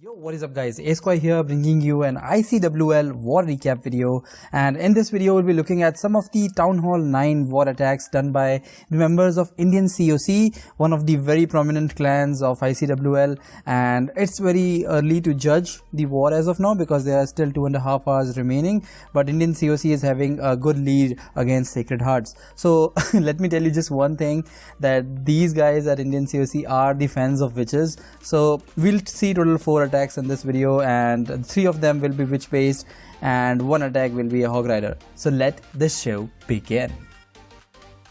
Yo, what is up guys, Asquare here bringing you an ICWL war recap video, and in this video we'll be looking at some of the Town Hall 9 war attacks done by the members of Indian CoC, one of the very prominent clans of ICWL, and it's very early to judge the war as of now because there are still 2.5 hours remaining, but Indian CoC is having a good lead against Sacred Hearts. So let me tell you just one thing, that these guys at Indian CoC are the fans of witches. So we'll see total 4 attacks in this video, and 3 of them will be witch based and 1 attack will be a hog rider. So let the show begin.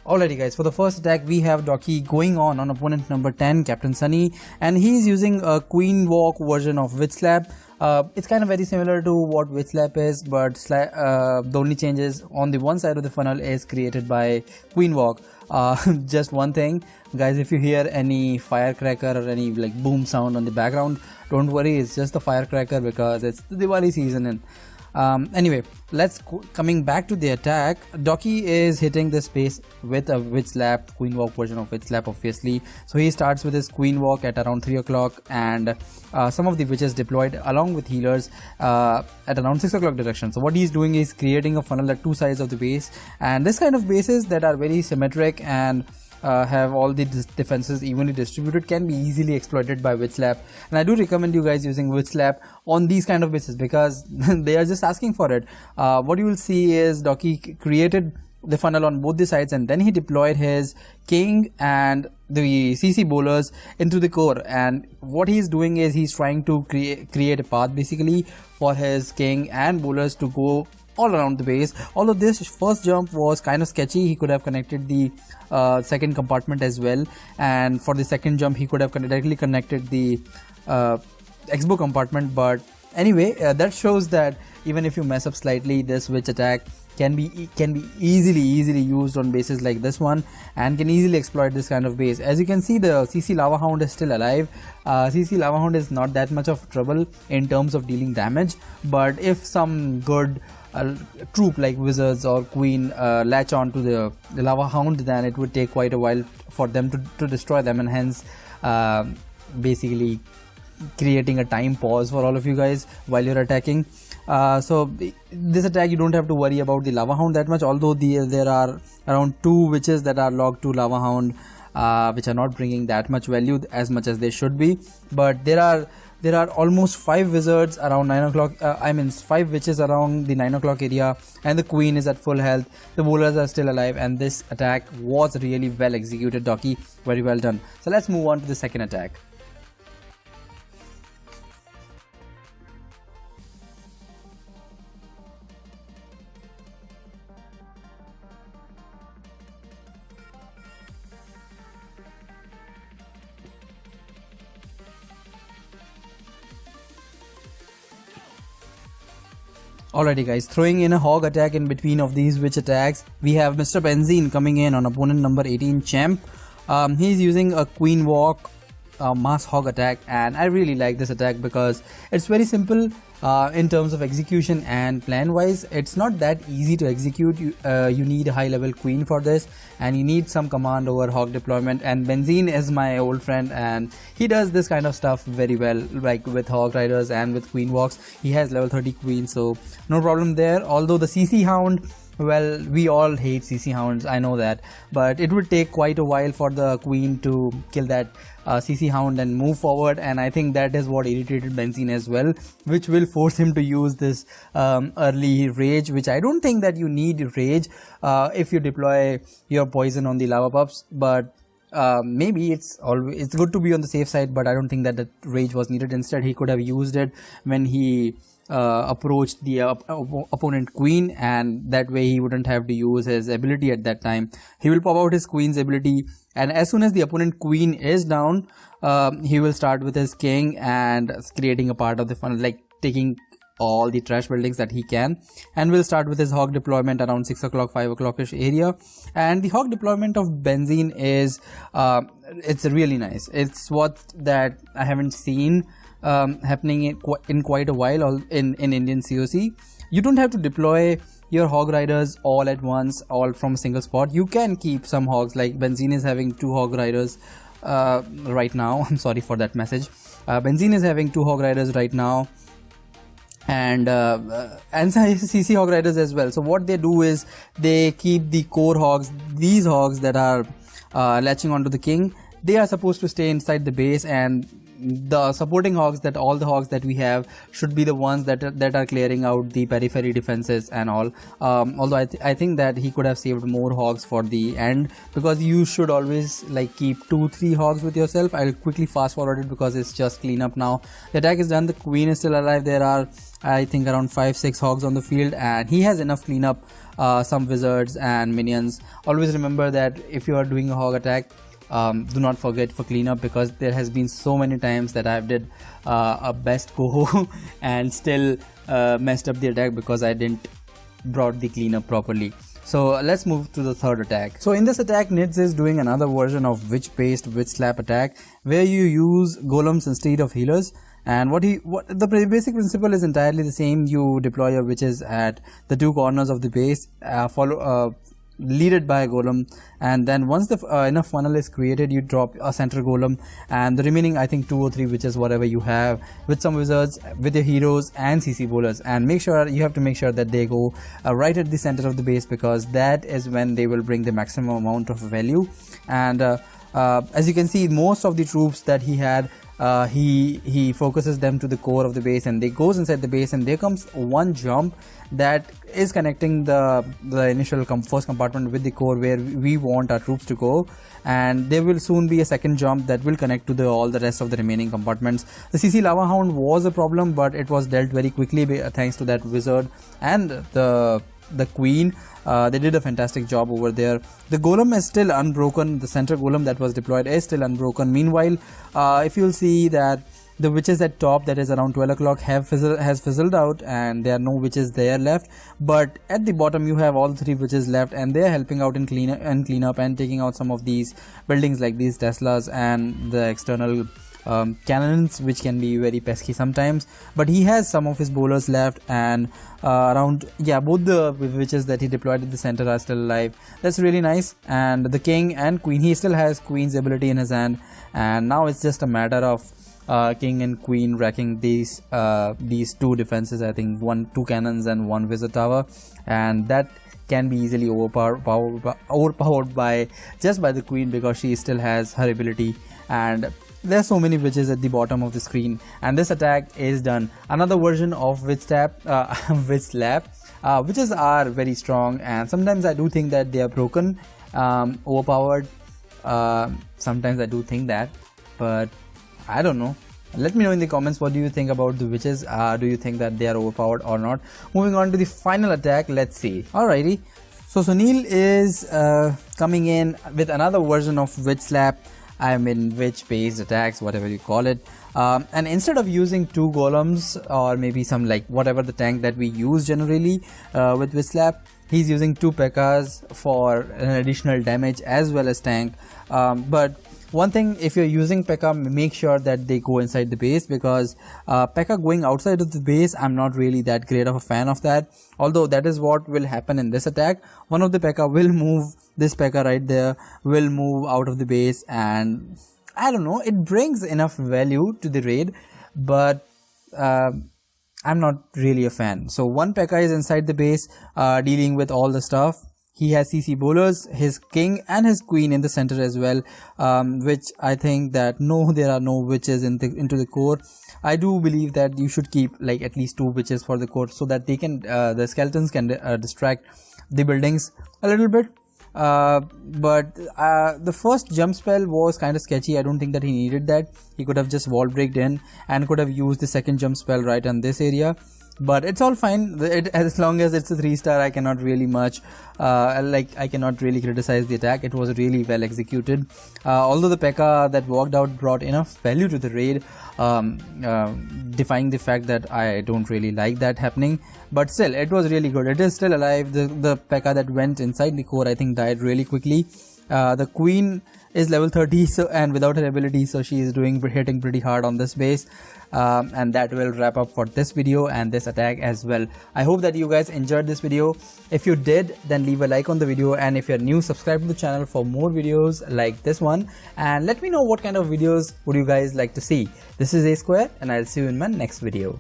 Alrighty guys, for the first attack we have Doki going on opponent number 10, Captain Sunny, and he's using a Queen Walk version of Witch Slap. It's kind of very similar to what Witch Slap is, but the only change is on the one side of the funnel is created by Queen Walk. Just one thing guys, if you hear any firecracker or any like boom sound on the background, don't worry, it's just the firecracker because it's the Diwali season. And anyway, coming back to the attack, Doki is hitting this space with a Witch Slap, Queen Walk version of Witch Slap obviously. So he starts with his Queen Walk at around 3 o'clock, and some of the witches deployed along with healers at around 6 o'clock direction. So what he's doing is creating a funnel at 2 sides of the base, and this kind of bases that are very symmetric and have all the defenses evenly distributed can be easily exploited by Witch Slap. And I do recommend you guys using Witch Slap on these kind of bases because they are just asking for it. What you will see is Doki created the funnel on both the sides, and then he deployed his king and the CC bowlers into the core, and what he's doing is he's trying to create a path basically for his king and bowlers to go all around the base. Although this first jump was kind of sketchy, he could have connected the second compartment as well, and for the second jump he could have directly connected the expo compartment. But anyway, that shows that even if you mess up slightly, this witch attack can be easily used on bases like this one, and can easily exploit this kind of base. As you can see, the CC Lava Hound is still alive. CC Lava Hound is not that much of trouble in terms of dealing damage, but if some good troop like wizards or queen latch on to the Lava Hound, then it would take quite a while for them to destroy them, and hence basically creating a time pause for all of you guys while you're attacking. So this attack you don't have to worry about the Lava Hound that much, although there are around 2 witches that are logged to Lava Hound, which are not bringing that much value as much as they should be. But there are almost 5 wizards around 9 o'clock, 5 witches around the 9 o'clock area, and the queen is at full health. The bowlers are still alive, and this attack was really well executed, Doki. Very well done. So let's move on to the second attack. Alrighty guys, throwing in a hog attack in between of these witch attacks, we have Mr. Benzene coming in on opponent number 18, Champ. He's using a Queen Walk mass hog attack, and I really like this attack because it's very simple in terms of execution, and plan wise it's not that easy to execute. You need a high level queen for this, and you need some command over hog deployment, and Benzene is my old friend and he does this kind of stuff very well, like with hog riders and with queen walks. He has level 30 queen, so no problem there. Although the CC Hound, well, we all hate CC Hounds, I know that, but it would take quite a while for the queen to kill that CC Hound and move forward, and I think that is what irritated Benzene as well, which will force him to use this early rage, which I don't think that you need rage if you deploy your poison on the lava pups, but maybe it's good to be on the safe side, but I don't think that the rage was needed. Instead, he could have used it when he approached the opponent queen, and that way he wouldn't have to use his ability at that time. He will pop out his queen's ability, and as soon as the opponent queen is down, he will start with his king and creating a part of the funnel, like taking all the trash buildings that he can, and will start with his hog deployment around 6 o'clock 5 o'clock-ish area. And the hog deployment of Benzene is it's really nice. It's what that I haven't seen happening in quite a while in Indian CoC. You don't have to deploy your hog riders all at once, all from a single spot. You can keep some hogs, like Benzene is having 2 hog riders right now. I'm sorry for that message. Benzene is having 2 Hog Riders right now, and CC Hog Riders as well. So what they do is they keep the core hogs, these hogs that are latching onto the king. They are supposed to stay inside the base, and the supporting hogs, that all the hogs that we have should be the ones that are clearing out the periphery defenses and all. Although I think that he could have saved more hogs for the end, because you should always like keep 2-3 hogs with yourself. I'll quickly fast forward it because it's just cleanup now. The attack is done, the queen is still alive. There are, I think, around 5-6 hogs on the field, and he has enough cleanup, some wizards and minions. Always remember that if you are doing a hog attack, do not forget for cleanup, because there has been so many times that I've did a best coho and still messed up the attack because I didn't brought the cleanup properly. So let's move to the third attack. So in this attack, Th9 is doing another version of witch based witch slap attack, where you use golems instead of healers. And the basic principle is entirely the same. You deploy your witches at the 2 corners of the base, leaded by a golem, and then once the enough funnel is created, you drop a center golem, and the remaining, I think, 2 or 3 witches, whatever you have, with some wizards, with your heroes and CC bowlers. And you have to make sure that they go right at the center of the base, because that is when they will bring the maximum amount of value. And as you can see, most of the troops that he had, he focuses them to the core of the base, and they goes inside the base, and there comes one jump that is connecting the initial first compartment with the core where we want our troops to go, and there will soon be a second jump that will connect to all the rest of the remaining compartments. The CC Lava Hound was a problem, but it was dealt very quickly thanks to that wizard and the queen. They did a fantastic job over there. The golem is still unbroken. The center golem that was deployed is still unbroken. Meanwhile, if you'll see that the witches at top, that is around 12 o'clock, has fizzled out, and there are no witches there left. But at the bottom you have all 3 witches left, and they are helping out in cleanup and taking out some of these buildings like these Teslas and the external cannons, which can be very pesky sometimes. But he has some of his bowlers left, and both the witches that he deployed at the center are still alive. That's really nice. And the king and queen, he still has queen's ability in his hand, and now it's just a matter of king and queen racking these 2 defenses. I think 2 cannons and 1 wizard tower, and that can be easily overpowered by the queen, because she still has her ability. And there are so many witches at the bottom of the screen, and this attack is done. Another version of witch slap. Witches are very strong, and sometimes I do think that they are broken, overpowered. Sometimes I do think that, but I don't know. Let me know in the comments, what do you think about the witches? Do you think that they are overpowered or not? Moving on to the final attack, let's see. Alrighty, so Sunil is coming in with another version of witch slap. I mean witch based attacks, whatever you call it. And instead of using 2 golems, or maybe some like whatever the tank that we use generally with witch slap, he's using 2 Pekkas for an additional damage as well as tank. But one thing, if you're using Pekka, make sure that they go inside the base, because Pekka going outside of the base, I'm not really that great of a fan of that. Although that is what will happen in this attack. One of the Pekka will move, this Pekka right there will move out of the base, and I don't know, it brings enough value to the raid, but I'm not really a fan. So 1 Pekka is inside the base, dealing with all the stuff. He has CC bowlers, his king and his queen in the center as well, which I think that there are no witches into the core. I do believe that you should keep like at least 2 witches for the core, so that they can the skeletons can distract the buildings a little bit. But the first jump spell was kind of sketchy. I don't think that he needed that. He could have just wall breaked in and could have used the second jump spell right on this area. But it's all fine. As long as it's a 3-star, I cannot really I cannot really criticize the attack. It was really well executed. Although the Pekka that walked out brought enough value to the raid, defying the fact that I don't really like that happening. But still, it was really good. It is still alive. The Pekka that went inside the core, I think, died really quickly. The queen is level 30, so, and without her ability, so she is hitting pretty hard on this base. And that will wrap up for this video and this attack as well. I hope that you guys enjoyed this video. If you did, then leave a like on the video, and if you're new, subscribe to the channel for more videos like this one, and let me know what kind of videos would you guys like to see. This is Asquare, and I'll see you in my next video.